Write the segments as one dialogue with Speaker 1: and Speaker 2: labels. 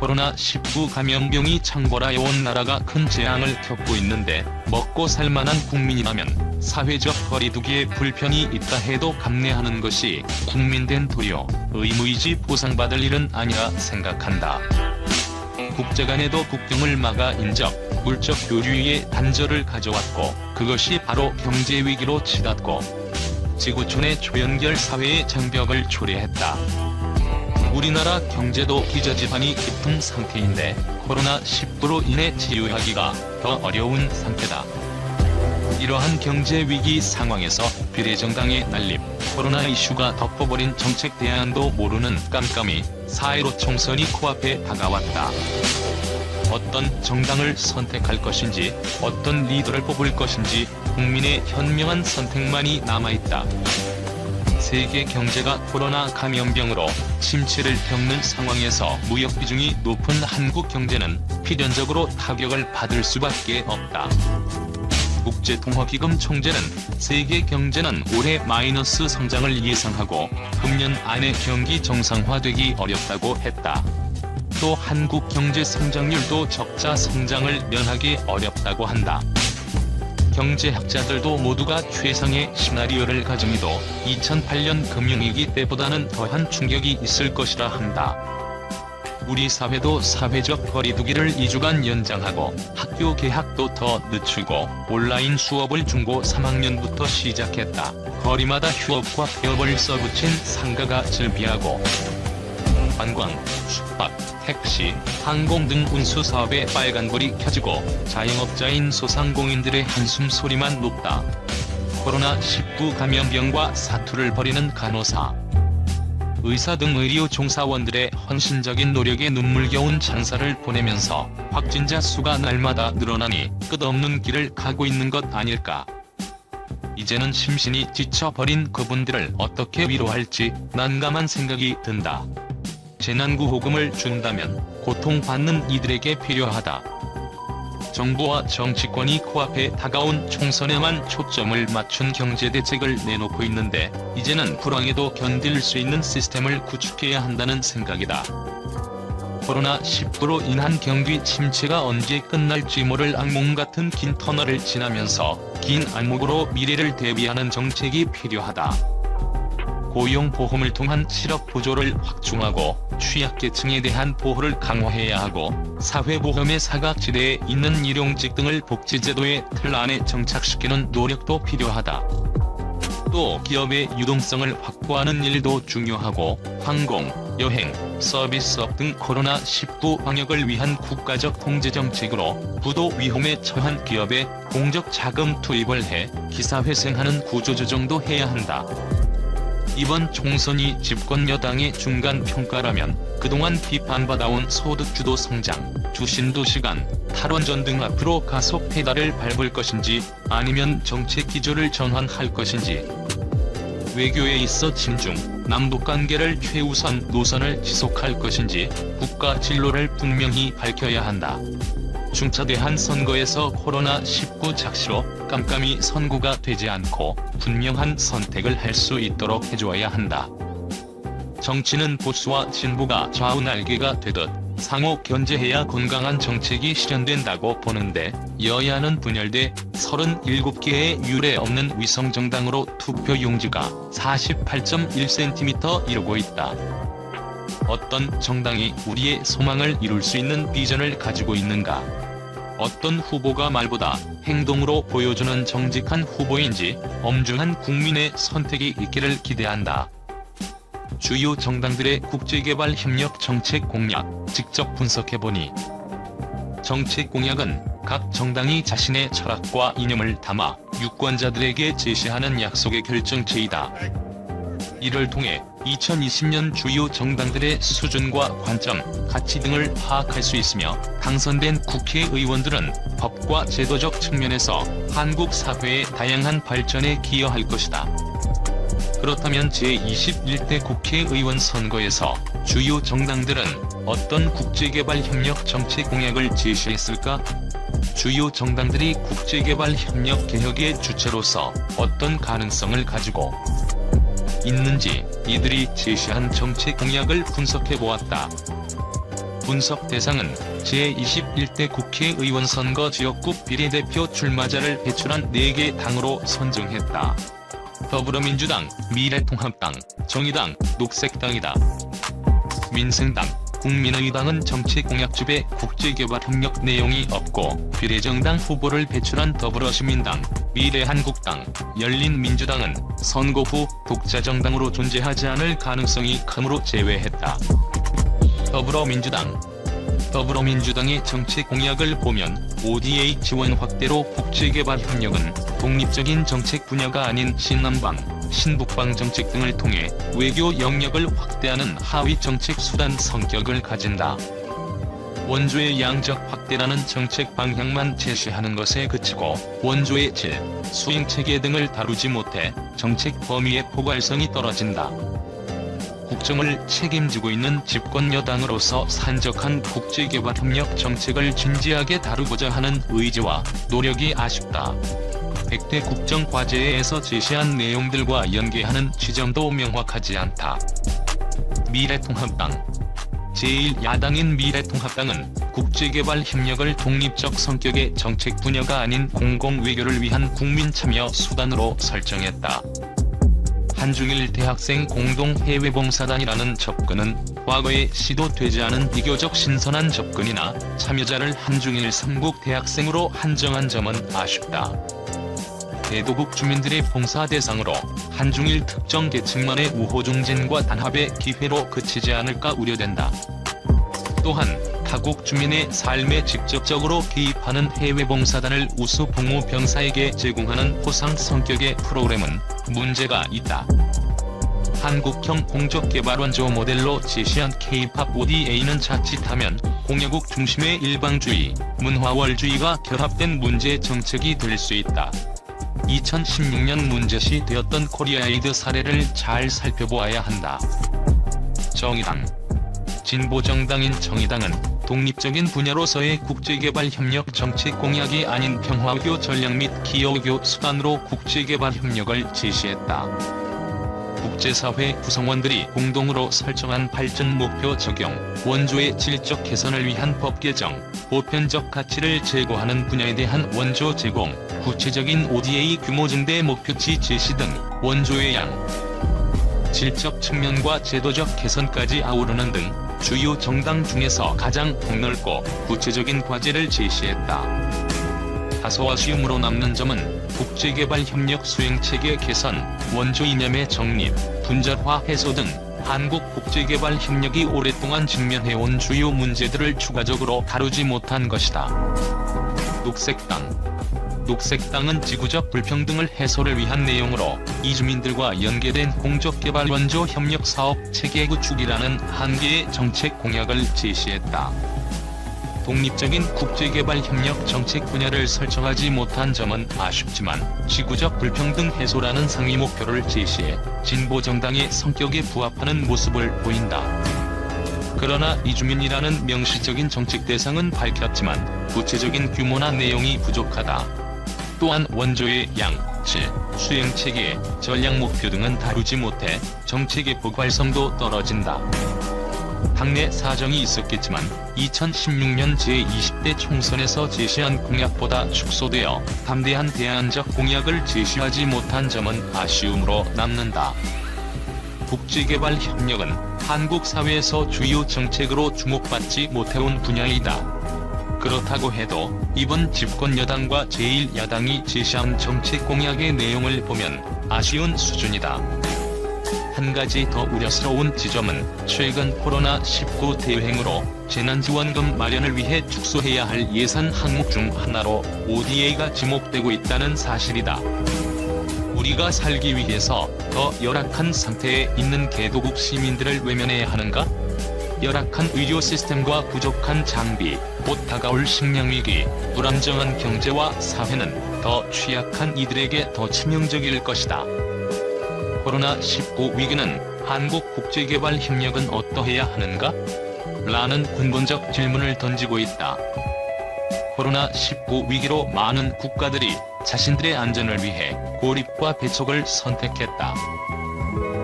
Speaker 1: 코로나19 감염병이 창궐하여온 나라가 큰 재앙을 겪고 있는데 먹고 살만한 국민이라면 사회적 거리두기에 불편이 있다 해도 감내하는 것이 국민된 도리어 의무이지 보상받을 일은 아니라 생각한다. 국제 간에도 국경을 막아 인적, 물적 교류의 단절을 가져왔고 그것이 바로 경제 위기로 치닫고 지구촌의 초연결 사회의 장벽을 초래했다. 우리나라 경제도 기저질환이 깊은 상태인데 코로나19로 인해 치유하기가 더 어려운 상태다. 이러한 경제 위기 상황에서 비례정당의 난립, 코로나 이슈가 덮어버린 정책 대안도 모르는 깜깜이 4.15 총선이 코앞에 다가왔다. 어떤 정당을 선택할 것인지, 어떤 리더를 뽑을 것인지 국민의 현명한 선택만이 남아있다. 세계 경제가 코로나 감염병으로 침체를 겪는 상황에서 무역 비중이 높은 한국 경제는 필연적으로 타격을 받을 수밖에 없다. 국제통화기금 총재는 세계 경제는 올해 마이너스 성장을 예상하고 금년 안에 경기 정상화되기 어렵다고 했다. 또 한국 경제 성장률도 적자 성장을 면하기 어렵다고 한다. 경제학자들도 모두가 최상의 시나리오를 가정해도 2008년 금융위기 때보다는 더한 충격이 있을 것이라 한다. 우리 사회도 사회적 거리두기를 2주간 연장하고 학교 개학도 더 늦추고 온라인 수업을 중고 3학년부터 시작했다. 거리마다 휴업과 폐업을 써붙인 상가가 즐비하고 관광, 숙박, 택시, 항공 등 운수 사업에 빨간불이 켜지고 자영업자인 소상공인들의 한숨 소리만 높다. 코로나19 감염병과 사투를 벌이는 간호사, 의사 등 의료 종사원들의 헌신적인 노력에 눈물겨운 장사를 보내면서 확진자 수가 날마다 늘어나니 끝없는 길을 가고 있는 것 아닐까. 이제는 심신이 지쳐버린 그분들을 어떻게 위로할지 난감한 생각이 든다. 재난구호금을 준다면 고통받는 이들에게 필요하다. 정부와 정치권이 코앞에 다가온 총선에만 초점을 맞춘 경제대책을 내놓고 있는데 이제는 불황에도 견딜 수 있는 시스템을 구축해야 한다는 생각이다. 코로나19로 인한 경기 침체가 언제 끝날지 모를 악몽 같은 긴 터널을 지나면서 긴 안목으로 미래를 대비하는 정책이 필요하다. 고용보험을 통한 실업보조를 확충하고 취약계층에 대한 보호를 강화해야 하고 사회보험의 사각지대에 있는 일용직 등을 복지제도의 틀 안에 정착시키는 노력도 필요하다. 또 기업의 유동성을 확보하는 일도 중요하고 항공, 여행, 서비스업 등 코로나19 방역을 위한 국가적 통제정책으로 부도 위험에 처한 기업에 공적 자금 투입을 해 기사회생하는 구조조정도 해야 한다. 이번 총선이 집권 여당의 중간평가라면 그동안 비판받아온 소득주도 성장, 주신도시간, 탈원전 등 앞으로 가속 페달을 밟을 것인지 아니면 정책 기조를 전환할 것인지, 외교에 있어 친중, 남북관계를 최우선 노선을 지속할 것인지 국가 진로를 분명히 밝혀야 한다. 중차대한 선거에서 코로나19 작시로 깜깜이 선고가 되지 않고 분명한 선택을 할 수 있도록 해줘야 한다. 정치는 보수와 진보가 좌우 날개가 되듯 상호 견제해야 건강한 정책이 실현된다고 보는데 여야는 분열돼 37개의 유례 없는 위성정당으로 투표용지가 48.1cm 이루고 있다. 어떤 정당이 우리의 소망을 이룰 수 있는 비전을 가지고 있는가? 어떤 후보가 말보다 행동으로 보여주는 정직한 후보인지 엄중한 국민의 선택이 있기를 기대한다. 주요 정당들의 국제개발 협력 정책 공약 직접 분석해보니 정책 공약은 각 정당이 자신의 철학과 이념을 담아 유권자들에게 제시하는 약속의 결정체이다. 이를 통해 2020년 주요 정당들의 수준과 관점, 가치 등을 파악할 수 있으며 당선된 국회의원들은 법과 제도적 측면에서 한국 사회의 다양한 발전에 기여할 것이다. 그렇다면 제21대 국회의원 선거에서 주요 정당들은 어떤 국제개발협력 정책 공약을 제시했을까? 주요 정당들이 국제개발협력 개혁의 주체로서 어떤 가능성을 가지고 있는지 이들이 제시한 정책 공약을 분석해보았다. 분석 대상은 제21대 국회의원 선거 지역구 비례대표 출마자를 배출한 4개 당으로 선정했다. 더불어민주당, 미래통합당, 정의당, 녹색당이다. 민생당, 국민의당은 정책 공약집에 국제개발협력 내용이 없고 비례정당 후보를 배출한 더불어시민당, 미래한국당, 열린민주당은 선거 후 독자정당으로 존재하지 않을 가능성이 크므로 제외했다. 더불어민주당의 정책 공약을 보면 ODA 지원 확대로 국제개발협력은 독립적인 정책 분야가 아닌 신남방, 신북방 정책 등을 통해 외교 영역을 확대하는 하위 정책 수단 성격을 가진다. 원조의 양적 확대라는 정책 방향만 제시하는 것에 그치고 원조의 질, 수행체계 등을 다루지 못해 정책 범위의 포괄성이 떨어진다. 국정을 책임지고 있는 집권 여당으로서 산적한 국제개발협력 정책을 진지하게 다루고자 하는 의지와 노력이 아쉽다. 100대 국정과제에서 제시한 내용들과 연계하는 지점도 명확하지 않다. 미래통합당 제1야당인 미래통합당은 국제개발협력을 독립적 성격의 정책 분야가 아닌 공공외교를 위한 국민참여 수단으로 설정했다. 한중일 대학생 공동해외봉사단이라는 접근은 과거에 시도되지 않은 비교적 신선한 접근이나 참여자를 한중일 3국 대학생으로 한정한 점은 아쉽다. 대도국 주민들의 봉사 대상으로 한중일 특정 계층만의 우호중진과 단합의 기회로 그치지 않을까 우려된다. 또한 타국 주민의 삶에 직접적으로 개입하는 해외봉사단을 우수 복무 병사에게 제공하는 포상 성격의 프로그램은 문제가 있다. 한국형 공적개발원조 모델로 제시한 K-POP ODA는 자칫하면 공여국 중심의 일방주의, 문화월주의가 결합된 문제 정책이 될 수 있다. 2016년 문제시 되었던 코리아에이드 사례를 잘 살펴보아야 한다. 정의당 진보정당인 정의당은 독립적인 분야로서의 국제개발협력 정책 공약이 아닌 평화외교 전략 및 기여외교 수단으로 국제개발협력을 제시했다. 국제사회 구성원들이 공동으로 설정한 발전 목표 적용, 원조의 질적 개선을 위한 법 개정, 보편적 가치를 제고하는 분야에 대한 원조 제공, 구체적인 ODA 규모 증대 목표치 제시 등 원조의 양, 질적 측면과 제도적 개선까지 아우르는 등 주요 정당 중에서 가장 폭넓고 구체적인 과제를 제시했다. 다소 아쉬움으로 남는 점은 국제개발협력 수행체계 개선, 원조 이념의 정립, 분절화 해소 등 한국 국제개발협력이 오랫동안 직면해온 주요 문제들을 추가적으로 다루지 못한 것이다. 녹색당은 지구적 불평등을 해소를 위한 내용으로 이주민들과 연계된 공적개발 원조 협력 사업 체계 구축이라는 한 개의 정책 공약을 제시했다. 독립적인 국제개발협력 정책 분야를 설정하지 못한 점은 아쉽지만 지구적 불평등 해소라는 상위 목표를 제시해 진보정당의 성격에 부합하는 모습을 보인다. 그러나 이주민이라는 명시적인 정책 대상은 밝혔지만 구체적인 규모나 내용이 부족하다. 또한 원조의 양, 질, 수행체계, 전략 목표 등은 다루지 못해 정책의 포괄성도 떨어진다. 당내 사정이 있었겠지만 2016년 제20대 총선에서 제시한 공약보다 축소되어 담대한 대안적 공약을 제시하지 못한 점은 아쉬움으로 남는다. 국제개발협력은 한국 사회에서 주요 정책으로 주목받지 못해온 분야이다. 그렇다고 해도 이번 집권 여당과 제1야당이 제시한 정책 공약의 내용을 보면 아쉬운 수준이다. 한 가지 더 우려스러운 지점은 최근 코로나19 대유행으로 재난지원금 마련을 위해 축소해야 할 예산 항목 중 하나로 ODA가 지목되고 있다는 사실이다. 우리가 살기 위해서 더 열악한 상태에 있는 개도국 시민들을 외면해야 하는가? 열악한 의료 시스템과 부족한 장비, 곧 다가올 식량위기, 불안정한 경제와 사회는 더 취약한 이들에게 더 치명적일 것이다. 코로나19 위기는 한국 국제개발협력은 어떠해야 하는가? 라는 근본적 질문을 던지고 있다. 코로나19 위기로 많은 국가들이 자신들의 안전을 위해 고립과 배척을 선택했다.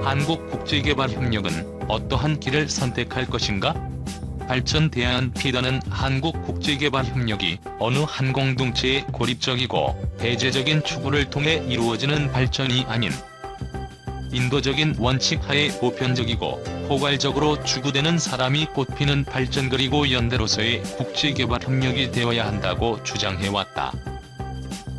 Speaker 1: 한국 국제개발협력은 어떠한 길을 선택할 것인가? 발전 대안 피다는 한국국제개발협력이 어느 한 공동체의 고립적이고 배제적인 추구를 통해 이루어지는 발전이 아닌 인도적인 원칙 하에 보편적이고 포괄적으로 추구되는 사람이 꽃피는 발전 그리고 연대로서의 국제개발협력이 되어야 한다고 주장해왔다.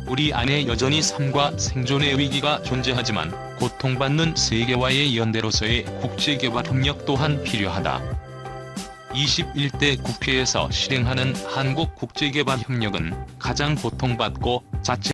Speaker 1: 우리 안에 여전히 삶과 생존의 위기가 존재하지만 고통받는 세계와의 연대로서의 국제개발협력 또한 필요하다. 21대 국회에서 실행하는 한국국제개발협력은 가장 고통받고 자체